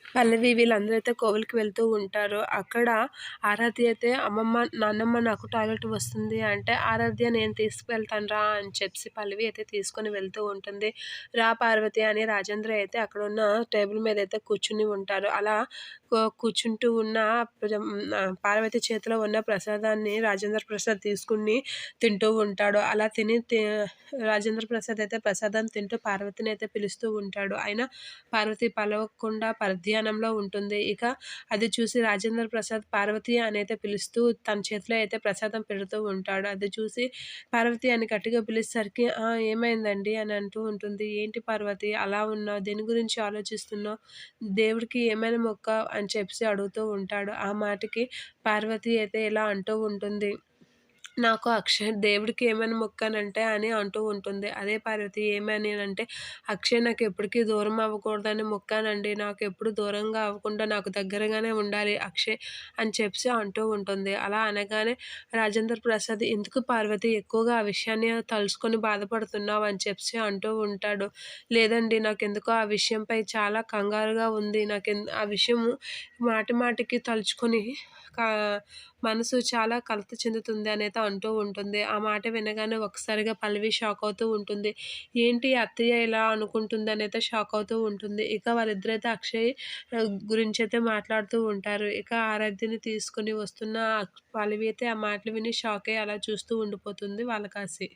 పల్లవి వీళ్ళందరూ అయితే కోవిలికి వెళ్తూ ఉంటారు. అక్కడ ఆరాధ్య అయితే అమ్మమ్మ, నాన్నమ్మ నాకు టాయిలెట్ వస్తుంది అంటే, ఆరాధ్య నేను తీసుకువెళ్తాను రా అని చెప్పి పల్లవి అయితే తీసుకొని వెళ్తూ ఉంటుంది. రా పార్వతి అని రాజేంద్ర అయితే అక్కడున్న టేబుల్ మీద అయితే కూర్చుని ఉంటారు. అలా కూర్చుంటూ ఉన్న పార్వతి చేతిలో ఉన్న ప్రసాదాన్ని రాజేంద్ర ప్రసాద్ తీసుకుని తింటూ ఉంటాడు. అలా రాజేంద్ర ప్రసాద్ అయితే ప్రసాదం తింటూ పార్వతిని అయితే పిలుస్తూ ఉంటాడు. అయినా పార్వతి పలకకుండా పరధ్యానంలో ఉంటుంది. ఇక అది చూసి రాజేంద్ర ప్రసాద్ పార్వతి అని అయితే పిలుస్తూ తన చేతిలో అయితే ప్రసాదం పెడుతూ ఉంటాడు. అది చూసి పార్వతి అని గట్టిగా పిలిచేసరికి ఏమైందండి అని అంటూ ఉంటుంది. ఏంటి పార్వతి అలా ఉన్నావు? దేని గురించి ఆలోచిస్తున్నావు? దేవుడికి ఏమైనా మొక్కావు అని చెప్పి అడుగుతూ ఉంటాడు. ఆ మాటకి పార్వతి అయితే ఇలా అంటూ ఉంటుంది. నాకు అక్షయ్ దేవుడికి ఏమని మొక్కానంటే అని అంటూ ఉంటుంది. అదే పార్వతి ఏమని అంటే, అక్షయ్ నాకు ఎప్పటికీ దూరం అవ్వకూడదని మొక్కానండి. నాకు ఎప్పుడు దూరంగా అవ్వకుండా నాకు దగ్గరగానే ఉండాలి అక్షయ్ అని చెప్పి అంటూ ఉంటుంది. అలా అనగానే రాజేంద్ర ప్రసాద్ ఎందుకు పార్వతి ఎక్కువగా ఆ విషయాన్ని తలుచుకొని బాధపడుతున్నావు అని చెప్పి అంటూ ఉంటాడు. లేదండి నాకెందుకో ఆ విషయంపై చాలా కంగారుగా ఉంది. ఆ విషయము మాటి మాటికి తలుచుకొని కా మనసు చాలా కలత చెందుతుంది అనేది అంటూ ఉంటుంది. ఆ మాట వినగానే ఒక్కసారిగా పల్లవి షాక్ అవుతూ ఉంటుంది. ఏంటి అత్తయ్య ఇలా అనుకుంటుందనైతే షాక్ అవుతూ ఉంటుంది. ఇక వాళ్ళిద్దరైతే అక్షయ్ గురించైతే మాట్లాడుతూ ఉంటారు. ఇక ఆరాధ్యని తీసుకొని వస్తున్న పల్లవి అయితే ఆ మాటలు విని షాక్ అయ్యి అలా చూస్తూ ఉండిపోతుంది వాళ్ళ కాసి.